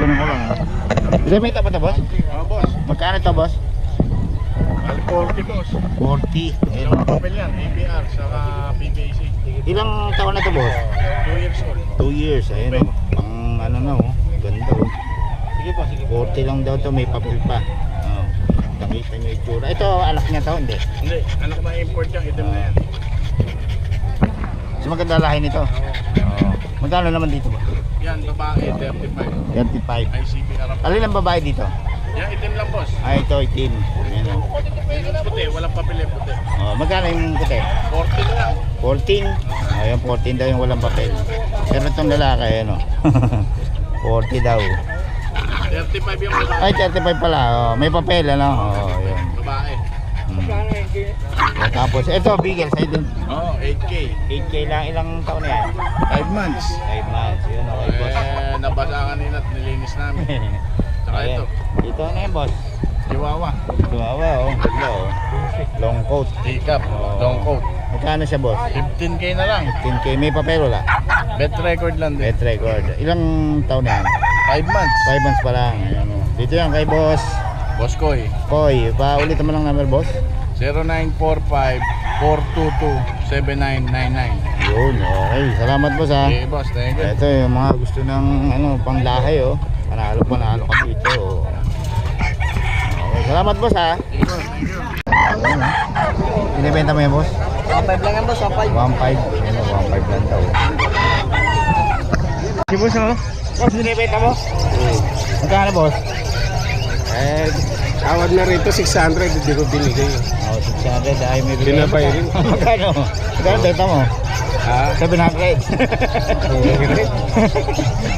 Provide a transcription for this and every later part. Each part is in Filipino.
Kunin ko lang. Remeta ba ito, boss? Oo, boss. Magkano ito, boss? 40, boss. 40. Yung papel yan, APR, saka PBAC. Ilang taon na ito, boss? 2 years old. 2 years. Ayun o. Pang ano na o. Ganda o. Sige po, sige po. 40 lang daw to, may papel pa. Oh. Nakita nyo yung itsura. Ito, anak niya to, hindi? Hindi, anak na import yan, itim na yan. So maganda lahi nito. Oh. Magkano naman dito ba? Yan, babae, 35. 35. ICP Arab. Alin ang babae dito? Yan, itim lang, boss. Ay, ito, itim. Ayan o. Yung puti, walang papel yung puti. Oh, magkano yung puti? 40 lang. 14. Ayun, 14 daw yung walang papel. Pero itong lalaki, ayan o. 40 daw. 35 yung babae. Ay, 35 pala. Oh, may papel, ano? Oh, yun. Babae. Tapos, ito, bigel, sa'yo din. Oo, 8K. 8K lang, ilang taon na yan? 5 months. 5 months, yun, okay, boss. Nabasa kanina at nilinis namin. Saka Ayan. ito, Ito na yun, boss. Chihuahua. Tumawa, oh. Ganda, oh. Long coat. Teacup, Oo. long coat. Magkano siya, boss? 15K na lang. 15K. May papel, wala? Bet record lang din. Bet record. Ilang taon na yan? 5 months. 5 months pa lang. Ayan, oh. Dito yan kay boss. Boss Koy. Koy, paulit naman ang number, boss. 0945-422-7999. Yun, okay. Salamat, boss, ha. Okay, boss. Thank you. Ito yung mga gusto ng ano, panglahay, oh. Panalo ka dito, oh. Okay, salamat, boss, ha. Thank you. Thank you. Ayun, ha. Binibenta mo yan, boss? 1.5 lang yan, boss. 1.5. 1.5. Ano, 1.5 lang daw. Si boss, oh. Boss, binibenta mo? Magkano, boss? Tawad na rito, 600. Hindi ko binigay. Oh, 600. Ay, may binibenta. Pinapay rin. Magkano? Magkano benta mo? Ha? 700.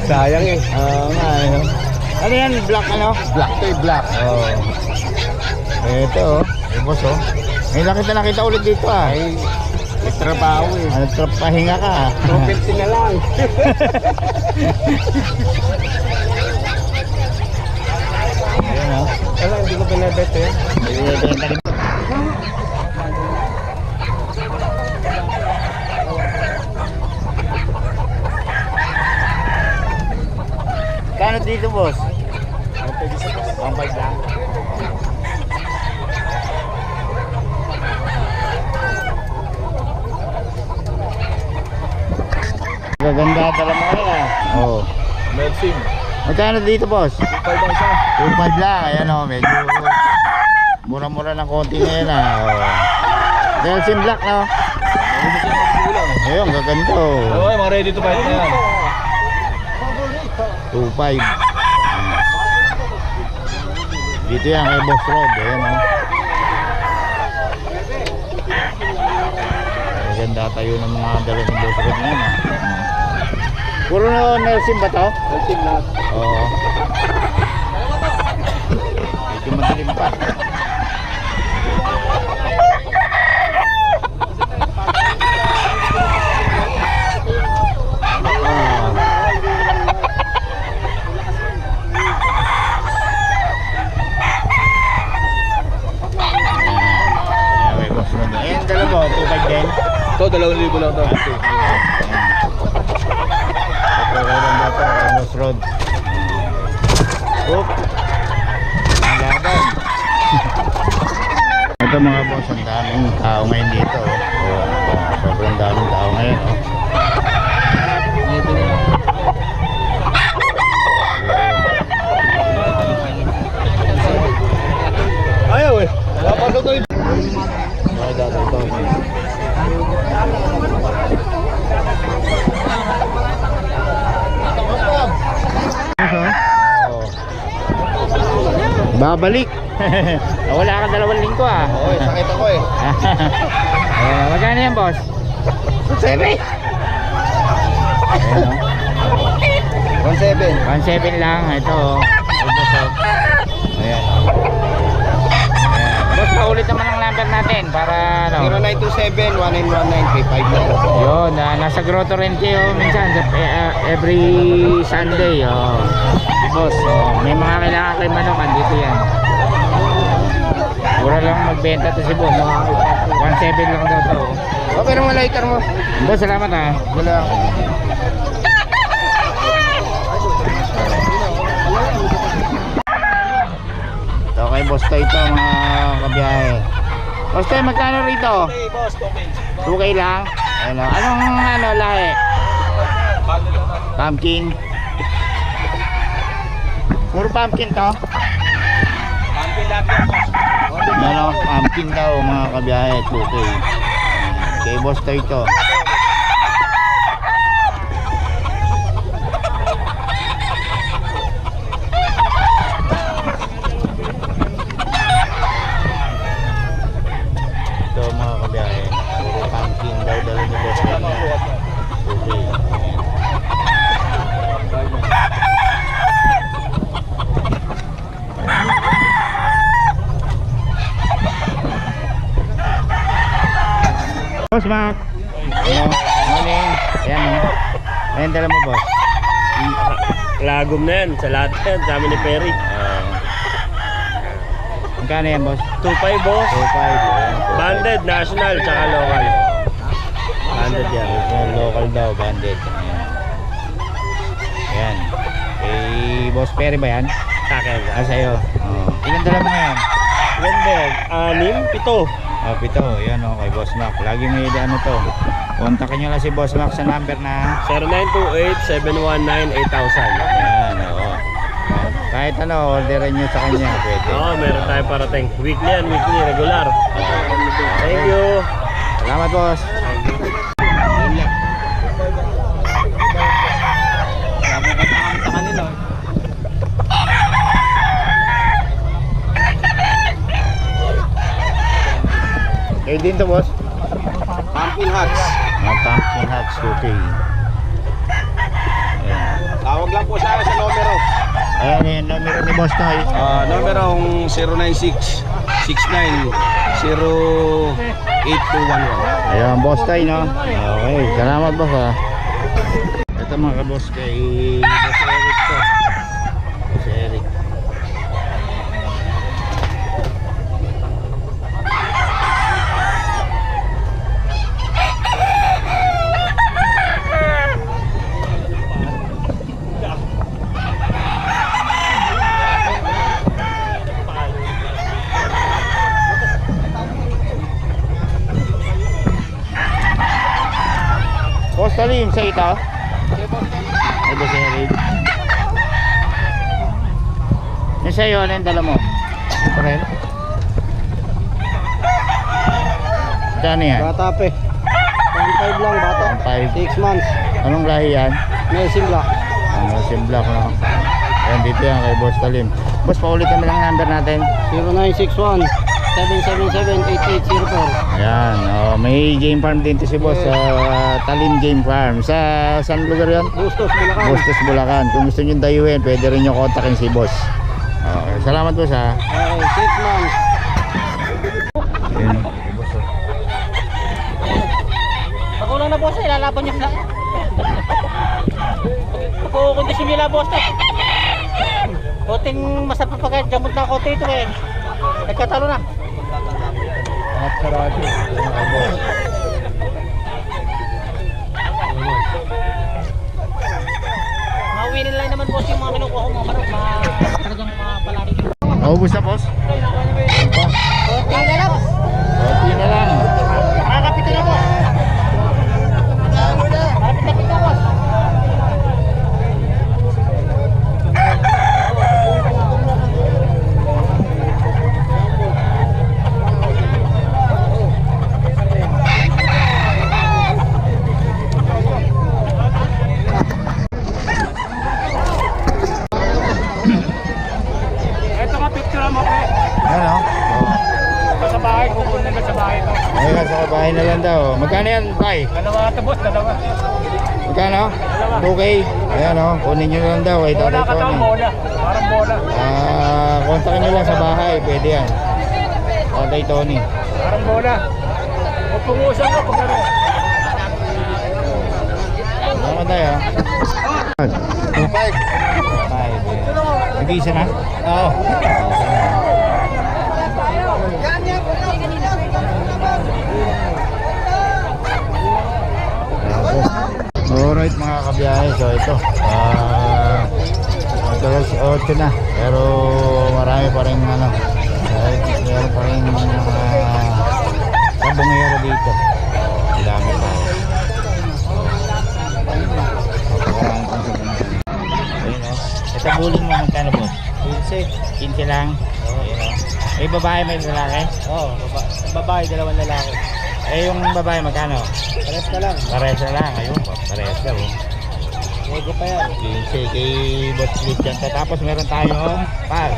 Sayang eh. Oo nga, ano. Ano yan? Black, ano? Black to eh, black. Oo. Ito, oh. Yung boss, oh. May nakita ulit dito, ah. Ay, may trabaho eh. Ano, pahinga ka, ah. 250 na lang. Ayan, oh. Wala, hindi ko binibenta eh. Binibenta rin. Kano dito, boss? 1.5 lang. Gaganda tala mo kanina. Oo. Medicine. Magkano dito, boss? 5 lang siya. 2.5 lang. Ayan, oh. Medyo mura-mura ng konti ngayon, ah. Oh. Delsin Black, no? Ayun, gaganda, oh. Okay, mga ready to fight na yan. 2.5. Dito yan kay Boss Rob. Ayan, oh. Ganda tayo ng mga dala ng Boss Rob ngayon, ah. Puro na Nelson ba to? Ultim lahat. Oo. Medyo madilim pa. Ayan, dalawa, 2.5 din. Ito, 2,000 lang ito. Boss Road. Oop. Nalaban. Ito mga boss, ang daming tao ngayon dito. Oh. Sobrang daming tao ngayon. Oh. Ayaw eh. Dapat ito eh. Ay, dati ito. Oh. Babalik. Wala ka 2 linggo, ah. Oo, sakit ako eh. Magkano yan, boss? 7. 1.7. 1.7 lang. Ito, oh. Ayan. Boss, paulit naman ang number natin para ano. 0927-1919-359. Yun, nasa Grotto Rente, oh, minsan every Sunday, oh. Boss, oh, may mga kailangan kay Manokan dito yan. Mura lang magbenta to si boss. 1.7 lang daw to. Okay naman lighter mo. Boss, salamat, ha. Wala. Boss Toy ito mga kabiyahe. Boss Toy, magkano rito? Okay, boss, okay. 2K lang? Ano? Anong lahi? Pumpkin. Puro pumpkin to? Pumpkin lang yan, boss. Ano? Pumpkin daw mga kabiyahe. 2K. Kay Boss Toy ito. Ito mga kabiyahe. Puro pumpkin daw dala ni Boss Toy. 2K. Boss Mac. Hello. Morning. Ayan o. Ayan dala mo boss. Lagom na yan, sa lahat yan, sa amin ni Perry. Magkano yan boss? 2.5 boss, 2.5. banded, national, tsaka local. Banded yan. Local daw, banded. Ayan. Kay Boss Perry ba yan? Sa akin. Sa'yo. Ilan dala mo ngayon? Ganda, 6, 7. Oh, 7. Yan o, kay Boss Mac. Lagi may ano to. Kontakin nyo lang si Boss Mac sa number na 0928-719-8000. yan, oo. Kahit ano, orderin nyo sa kanya. Pwede. Oo, meron tayo parating. Weekly yan, weekly, regular. Thank you. Salamat boss. Kayo din to boss? Pumpkin hats. Pumpkin hats, okay. Ayan. Tawag lang po sa akin sa numero. Ayan yung numero ni Boss Toy. Numerong 096-69-08211. Ayan, Boss Toy no? Okay, salamat boss ha. Ito mga kaboss kay Boss Eric to. Boss Eric. Boss Talim sa ito? Ay, Boss Eric. Yung sa'yo, ano yung dala mo? Ito rin? Kano yan? Bata pe. 1.5 lang bata. 1.5. 6 months. Anong lahi yan? Medicine block. Ano, simblak no? Ayan, dito yan kay Boss Talim. Boss, paulitin mo lang ang number natin. 0961-777-8804. Ayan, may game farm din to si Boss sa Talim Game Farm. Sa saan lugar yan? Bustos, Bulacan. Bustos, Bulacan. Kung gusto nyo dayuhin, pwede rin nyo kontakin si Boss. Okay, salamat Boss ha. Okay, 6 months. Ayan. Pagkulang na boss, ilalaban niyo na. Pagkukondisyon nila boss na. Koting masarap pa kahit jamot na kote ito eh. Nagkatalo na. At sarado. Mawinin lang naman boss yung mga kinukuha ko mga manok. Talagang mga palari. Naubos na Boss? Konti na lang. Okay na lang. Makakapit na boss. Kapit na boss. Ito nga picture mo eh. Ayan o. Sa bahay, kukunin na sa bahay to. Ayun, sa kabahay na lang daw. Magkano yan, Tay? Dalawa ito boss, dalawa. Magkano? 2K. Ayan o, kunin nyo lang daw. Ay, Bola Tatay ka daw, Tony. bola. Parang bola. Kontakin nyo lang sa bahay. Pwede yan. Tatay Tony. Parang bola. O pungusan ko pag ano. Salamat tayo ha. 2.5. Nag-isa na? Oo. Alright mga kabiyahe, so ito alas 8 na pero marami pa rin ano Meron pa rin sabongero dito. Ang dami pa. Ayun o. Ito buling mo magkano po? 15 lang. Ayun o. May babae, may lalaki? Oo, babae, dalawang lalaki. Eh yung babae magkano? Pares ka lang. Parehas na lang. Ayun po. Parehas na o. Nego pa yan. 15 kay Boss Christian. Tapos meron tayong par.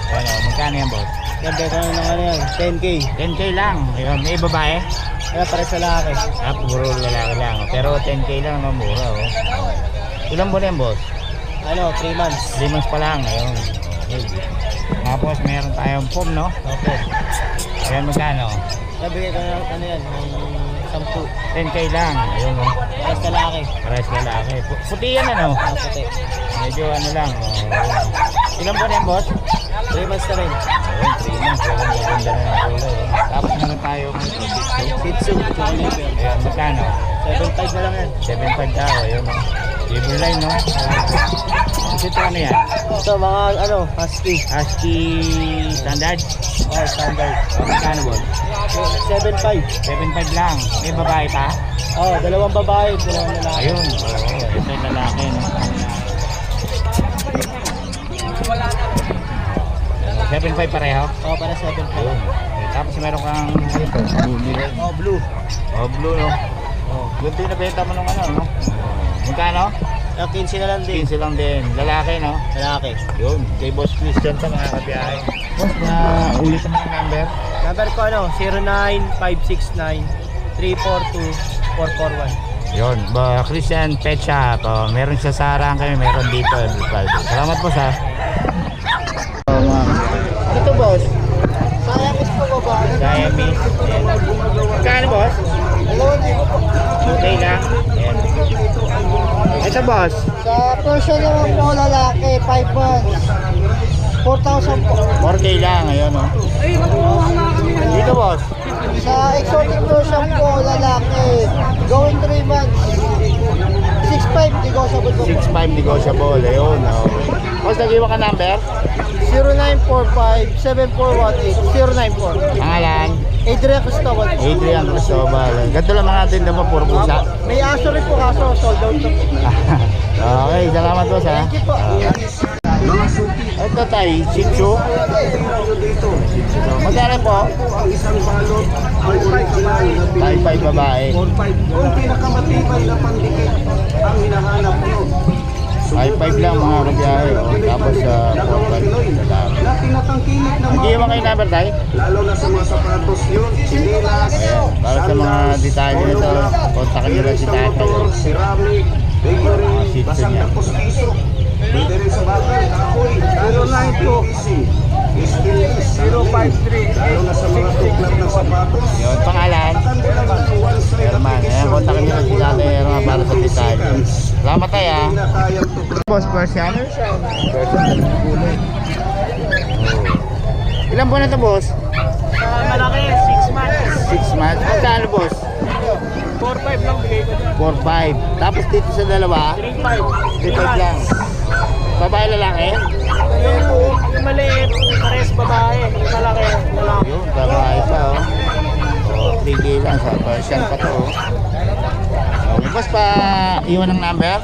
Ano, magkano yan boss? Ganda ka ng ano yan, 10K. 10k lang. Ayun, may babae? Kaya pares sa lalaki. Puro lalaki lang. Pero 10k lang naman mura oh. Ilang buwan yan boss? Ano, 3 months. 3 months pa lang. Ayun. Okay. Tapos meron tayong foam no? Okay. Ayan magkano? Nabigay ka ng ano yan, ng 10. 10k lang. Ayun oh. Pares sa lalaki. Parehas lalaki. Puti yan ano? Puti. Medyo ano lang. Oh. Ilang buwan yan boss? 3 months na rin. Ayun, 3 months. Ganda na ng kulay. Oh. Tapos meron tayong Shih Tzu, tsaka liver. ayan, magkano? 7.5 na lang yan. 7.5 daw. Ayun oh. Table line no? Kasi ito ano yan? Ito, mga ano, husky. Husky standard? Oh, standard. Magkano boss? 7.5. 7.5 lang. May babae pa? Oh, dalawang babae, dalawang lalaki. Ayun. Oo. Ito yung lalaki. No? 7.5 pareho? Oh, para 7.5. Ayun. Okay, tapos meron kang ito. Oh, blue. Oh, blue no? Oh. Ganito yung nabenta mo nung ano no? Magkano? 15 na lang din. 15 lang din. Lalaki no? Lalaki. Yun. Kay Boss Christian sa mga kabiyahe. Boss, na ulit naman ang number? Number ko ano, 09-569-342-441. Yun. Christian Pet Shop. Oh, meron siya sa Arang kami. Meron dito. Salamat po sa. Ito boss. Sayangis po babae. Siamese. Kano boss? Okay lang. Ayan. Ito boss. Sa Persian naman po lalaki, 5 months. 4,000 po. 4K lang. Ayun o. Dito boss. Sa exotic Persian po lalaki, going 3 months. 6.5 negotiable po. 6.5 negotiable. Ayun. Oh. Boss, nag-iwan ka number? 0945-7418-094. Pangalan? Adrian Cristobal. Adrian Cristobal. Ganito lang mga tinda mo. Puro pusa. May aso rin po kaso sold out na po. Okay. Salamat boss ha. Thank you po. Ito tayo. Shih Tzu. Magkano po? 5.5 babae. Kung pinakamatibay na pandikit ang hinahanap mo. 5.5 lang mga kabiyahe. Oh. Tapos 4.5 lalaki. Na tinatangkilik na Hindi mo kayo number tayo? lalo na sa mga sapatos yun, sinilas, Ayan. Para sa mga detalye nito, kontakin nyo lang si tatay. motor, ceramic, bakery, Shih Tzu basang niya. tapos piso. Pwede rin sa bakal, kahoy, 092 lalo na sa mga tuklat ng sapatos. Yun, pangalan? Herman. Ayan, kontakin nyo lang si tatay Herman para sa detalye. Salamat tayo ha. Na kayang tuklat. Boss, Persian? Persian. Oh. Ilan buwan na ito boss? Malaki, 6 months. 6 months. Magkano boss? 4.5 lang bigay ko dyan. 4.5. Tapos dito sa dalawa? 3.5. 3.5 lang. Babae lalaki? Yung maliit, pares babae. Yung malaki, lalaki. Yun, babae pa oh. Oh, 3K lang sa Persian pa to oh. Okay, boss pa iwan ng number?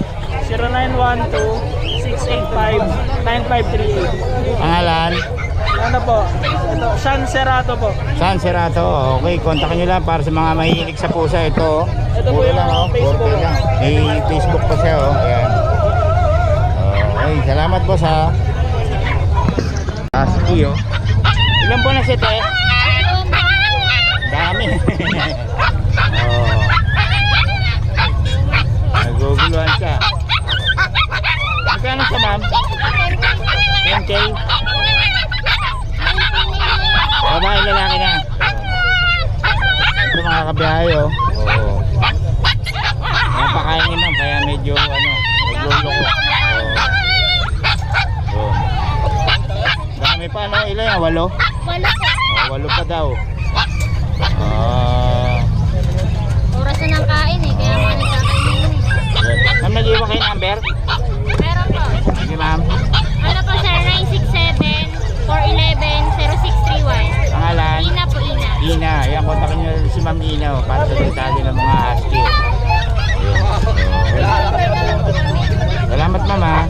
0912-685-9538. Pangalan? Ano po? Ito, San Serato po. San Serato. Okay, kontakin nyo lang para sa mga mahilig sa pusa. Ito oh. Ito po Puro yung lang, oh. Facebook. 4K lang. May Facebook pa siya oh. Ayan. Okay, salamat boss ha. Husky oh. Ilan po na sete? Dami. Oh. Naguguluhan siya. Magkano siya ma'am? 10K? Babae lalaki na. Ito mga kabiyahe oh. Oo. Napakain ni ma'am kaya medyo ano, nagluloko. Oo. Dami pa no? Ilan yan? 8? Walo po. Oh, 8 pa daw. Oras na ng kain eh, kaya mga nagkakainin eh. Ma'am, nag-iwan kayo number? Meron po. Sige ma'am. Ano po sir, 967-411-0994. yan, kontakin nyo si Ma'am Ina para sa detalye ng mga husky. Salamat mama.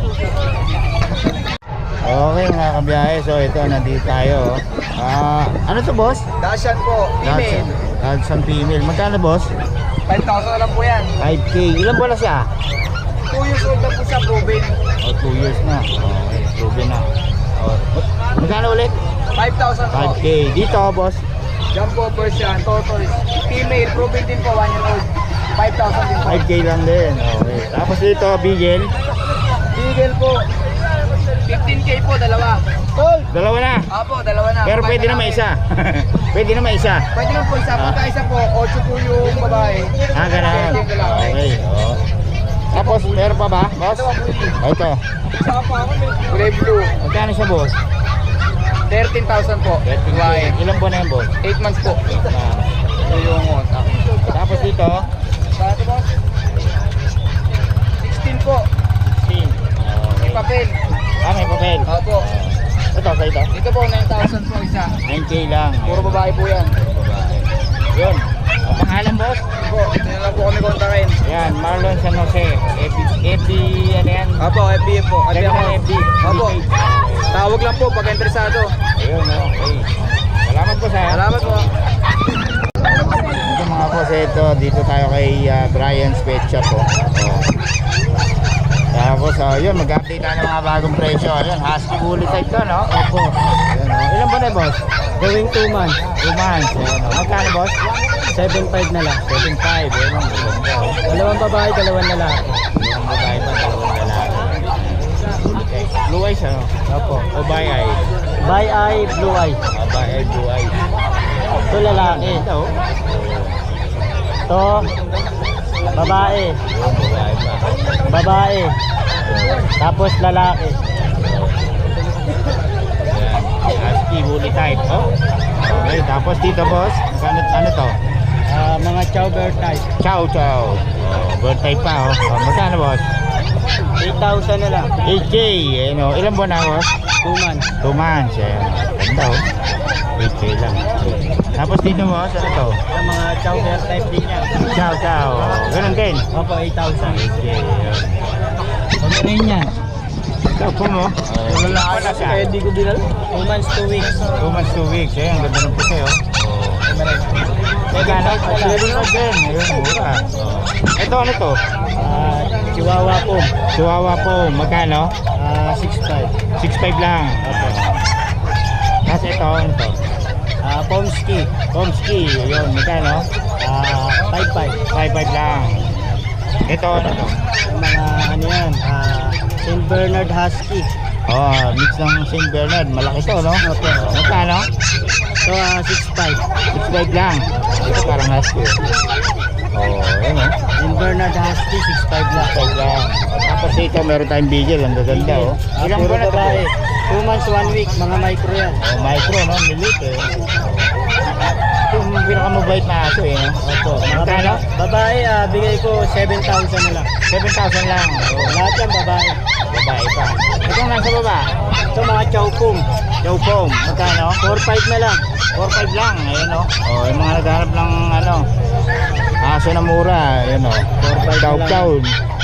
Okay mga kabiyahe, so ito nandito tayo. Ano to boss? Dashan po, email. Dashan female. Magkano boss? 5,000 na lang po yan. 5K. Ilan buwan na siya? 2 years old na po siya, proven. 2 years na. Okay, proven na. Magkano ulit? 5,000 po. 5K. Dito boss? Jumbo Persian, tortoise. Female, proven din po, 1 year old. 5,000 din po. 5K lang din. Okay. Tapos dito, Beagle. Beagle po. 15K po, dalawa. Gold! Dalawa na. Apo, dalawa na. Pero pwede na may isa. Pwede na may isa. Pwede lang po isa. Pagka isa po, 8 po yung babae. Ganun. Okay. Oh. Tapos, meron pa ba, boss? Ito. Saka po ako, kulay blue. Magkano siya, boss? 13,000 po. 13K. Babae. Ilan buwan na yan, boss? 8 months po. Ito yung kontak. Tapos dito, Bakit po? 16 po. 16. May papel. May papel. Opo. Ito, sa ito. Ito po, 9,000 po isa. 9K lang. Puro babae po yan. Yun. Ang pangalan, boss? Po, ito na lang po kami kontakin. Yan, Marlon San Jose. FB, ano yan? Opo, FB po. Check mo FB. Opo. Tawag lang po pag interesado. Ayun, okay. Salamat po sa. Salamat po. Ito mga boss, ito. Dito tayo kay Brian's Pet Shop. Tapos, yun, mag-update tayo ng mga bagong presyo. Ayun, husky bully type to, no? Opo. Ayun, ilan ba na, boss? Going 2 months. 2 months. Ayun, magkano, boss? 7.5 na lang. 7.5. Ayun, ang ganda. Dalawang babae, dalawang lalaki. Dalawang babae pa, dalawang lalaki. Okay. Blue eyes, ano? Opo. O by eye? By eye, blue eye. By eye, blue eyes. Ito lalaki. Ito, Ito, babae. yung babae pa. Babae. Tapos lalaki. Ayan, husky bully type. Okay, tapos dito, boss. Ano to? Mga chow bear type. Chow chow. Bird type pa, magkano, boss? 8,000 na lang. 8K. Ano, ilan buwan na, boss? 2 months. 2 months. Ayan. Ganda, 8K lang. Tapos dito, boss, ano to? Yung mga chow bear type din yan. Chow chow. Ganun din. Opo, 8,000. 8K. Ayan. Ano rin yan? Ito po mo. Lalaki na siya. Kaya di ko binal. 2 months, 2 weeks. 2 months, 2 weeks. Ayan, ganda ng puti, Magkano? Pwede na din. Ayun, mura. Ito, ano to? Chihuahua po. Chihuahua po. Magkano? 6'5". 6'5 lang. Tapos ito, ano to? Pomsky. Pomsky. Ayun, magkano? 5'5". 5'5 lang. Ito, ano to? Yung mga ano yan, St. Bernard Husky. Mix ng St. Bernard. Malaki to, no? Magkano? Ito 6'5". 6'5 lang. Ito parang husky. Ayun, St. Bernard Husky, 6'5 lang. 6'5 lang. Tapos dito, meron tayong Beagle. Ang gaganda, Ilang Puro buwan na to? babae. 2 months, 1 week, mga micro yan. Micro, no? Milit, Ito yung pinakamabait na aso, no? Opo. Magkano? Babae, bigay ko 7,000 na lang. 7,000 lang. Lahat yan babae. Babae pa. Itong nasa baba. Ito mga chow pong. Chow pong. Magkano? 4'5 na lang. 4,500 lang. Ayun, no? Yung mga naghanap ng, aso na mura. Ayun, no? 4,500 Chow na lang. chow.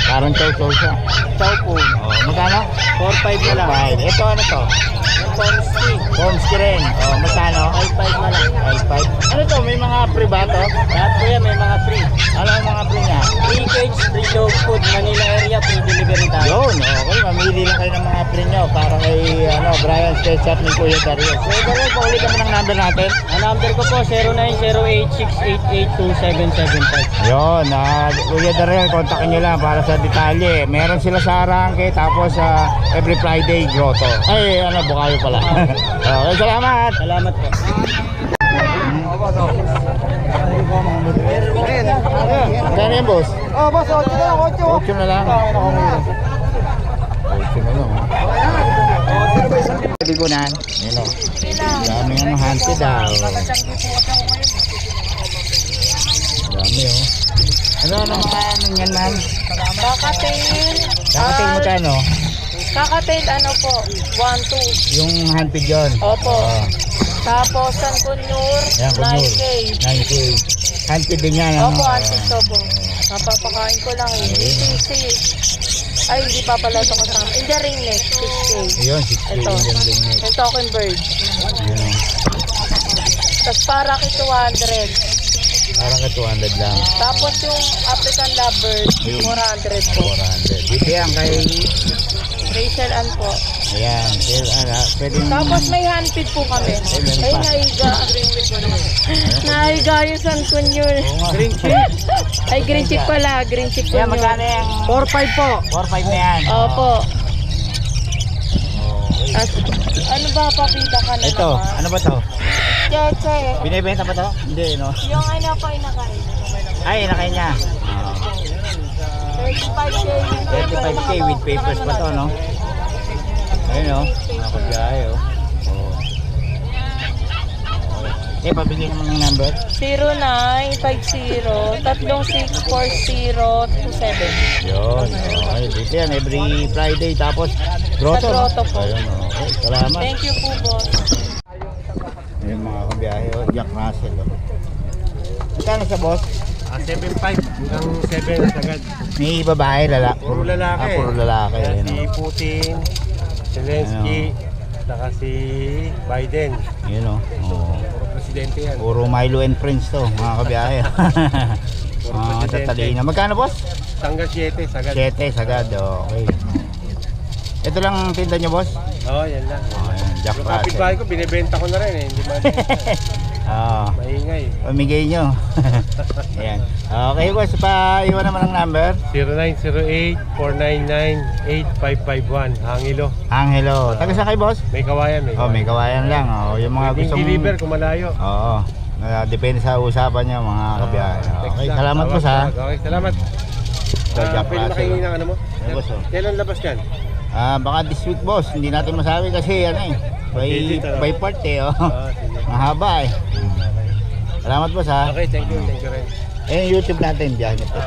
Parang chow chow siya. Chow pong. Magkano? 4'5 na lang. 4,500. Ito, ano to? Pomsky. Pomsky rin. Magkano? 5'5 na lang. 5,500. Ano to? May mga free ba to? Lahat po yan, may mga free. Ano ang mga free niya? Free cage, free dog food, Manila area, free delivery tayo. Yun, okay. Mamili lang kayo ng mga free nyo para kay Brian's Pet Shop ni Kuya Dario. So, Dario, paulit naman ang number natin. Ang number ko po, 0908-688-2775. Yun, Kuya Dario, kontakin nyo lang para sa detalye. Meron sila sa Arangke, tapos every Friday, grotto. Ay, Bukayo pala. Okay, salamat. Salamat po. Kaya yan, boss? Boss, 8 na lang, 8. 8 na lang. 8 na lang. Bigunan. Yan o. Dami yung hunted daw. Dami o. Ano yan, man? Bakatil. Kakating magkano? Kakatail ano po, 1-2. Yung handpid yun. Opo. Oo. Tapos San Cunyur, Ayan, kunyur. 9K. 9K. Handpid din yan, ano? Opo, antik to po. Napapakain ko lang eh. DTC. Ay, hindi pa pala ito kasama. In the ring neck, 6K. Ayun, 6K Ito. yung gandang net. Yung token bird. Ayun. Tapos parakit 200. Parang ka 200 lang. Tapos yung African lovebird, Ayun. 400 po. 400. Dito yan kay... Rachel Ann po. Ayan. Pwede Tapos may handpid po kami. meron Ay, pa. naiga. Naiga yung San Cunyur. Green chip. Ay, green chip pala. Green chip po Yan, magkano yan? 4-5 po. 4-5 na yan. Opo. Okay. As, ano ba, papita ka na Ito, naman? ano ba to? Cheche. Binibenta ba to? Hindi, no? Yung ano po, inakain. Ay, nakay niya. 35K. 35K with papers pa to, no? Ayun, no? Nakabiyahe, oh. Eh, pabigyan mo ng number? 0950-364027. Yun. Okay, dito yan. Every Friday. Tapos, grotto, Sa grotto po. Ayun, okay. Salamat. Thank you po, boss. Ayun, mga kabiyahe, oh. Jack Russell, oh. Magkano sa boss? 7.5 hanggang 7 agad. May babae, lalaki. Puro lalaki. Puro lalaki. Kaya Ayun, si oh. Putin, Zelensky, saka si Biden. Yun, oh. Oh. Puro presidente yan. Puro Milo and Friends to, mga kabiyahe. Puro Mga presidente. tatalino. Magkano, boss? Tanggal 7 agad. 7 sagad, okay. Ito lang tinda nyo, boss? Oo, yan lang. Oh, ayan, Jack Yung Russell. kapitbahay ko, binibenta ko na rin eh. Hindi man maingay. Pamigay nyo. Ayan. Okay, boss, pa-iwan naman ang number. 0908-499-8551. Hangilo. Angelo. Taga sa kay, boss? May kawayan. Oh, may kawayan lang. Oh, yung mga Pwedeng gusto deliver kung malayo. Oo. Depende sa usapan nyo, mga kabiyahe. Text Okay, lang, salamat, tawag boss, ha. lang. Okay, salamat. Ito, Jack Pwede Russell. makahingi ng ano mo? Ayan, boss, oh. Kailan labas yan? Baka this week, boss. Hindi natin masabi kasi ano eh. By part eh, oh. Sige. Mahaba eh. Salamat, boss, ha. Okay, thank you rin. Eh, yung YouTube natin, biyahe nito.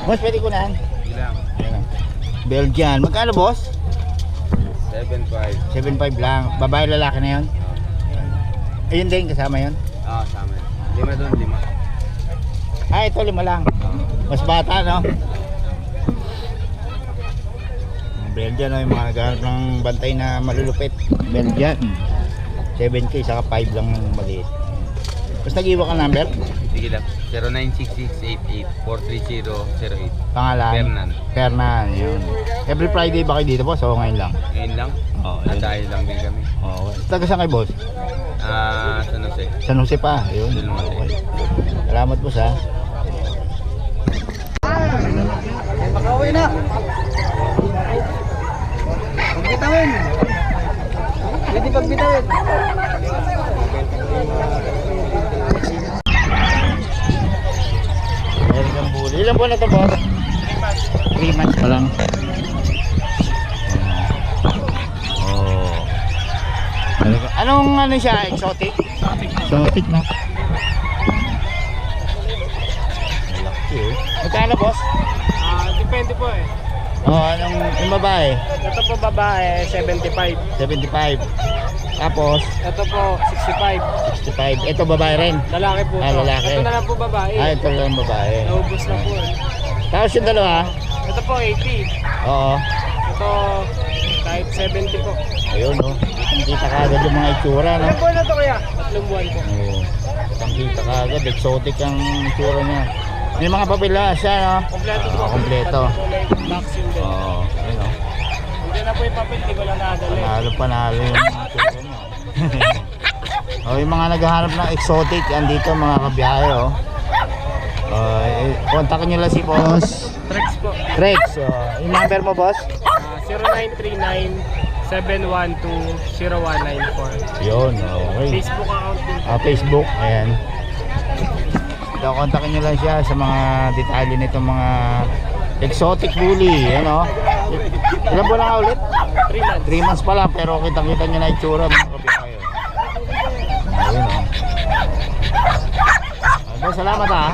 Boss, pwede ko na. Ilang? Ayan, oh. Belgian. Magkano, boss? 7.5. 7.5 lang. Babae, lalaki na yun? Ayun din, kasama yun? Ah, sa amin. 5 doon, 5. Ah, ito 5 lang. Mas bata, no? Belgian, no? Yung mga naghahanap ng bantay na malulupit. Belgian. 7K, saka 5 lang ng maliit. Basta nag-iwa ka number? Sige lang. 096688-43008. Pangalan? Fernan. Fernan, yun. Every Friday ba kayo dito, boss? O ngayon lang? Ngayon lang. Oo, yun. Dahil lang din kami. Oo. Taga saan kayo, boss? San Jose. San Jose pa. Yun. Okay. Salamat, boss, ha. Makauwi na. Pagbitawin. Pwede pagbitawin. American Bully. Ilan buwan na ito, boss? 3 months pa lang. Oh. Anong ano siya? Exotic? Exotic na. Malaki eh. Magkano, boss? Depende po eh. Oh, anong yung babae? Ito po babae, 75. 75. Tapos, Ito po, 65. 65. Ito babae rin. Lalaki po Ah, to. lalaki. Ito na lang po babae. Ah, ito lang babae. Naubos na po eh. Tapos yung dalawa? Ito po, 80. Oo. Ito, kahit 70 po. Ayun, oh. Kita ka agad yung mga itsura, no? Ilan buwan na to kaya? 3 buwan po. Oo. Kita ka agad. Exotic ang itsura niya. May mga papila siya, no? Kompleto po. Kompleto. Pati po may vaccine din. Oo. Ayun, oh. Hindi na po yung papel, di ko lang nadali. Panalo yung mga itsura niya. Oh, yung mga naghahanap ng exotic, andito mga kabiyahe, oh. Kontakin nyo lang si boss Trex po. Rex. Yung number mo, boss? 0939-712-0194. Yun, okay. Facebook account din. Facebook, ayan. Ito, kontakin nyo lang siya sa mga detalye nitong mga exotic bully, ano? Ilan po lang ulit? 3 months. 3 months pa lang, pero kitang-kita nyo na itsura, mga kabiyahe. Ayun, oh. Salamat, ha.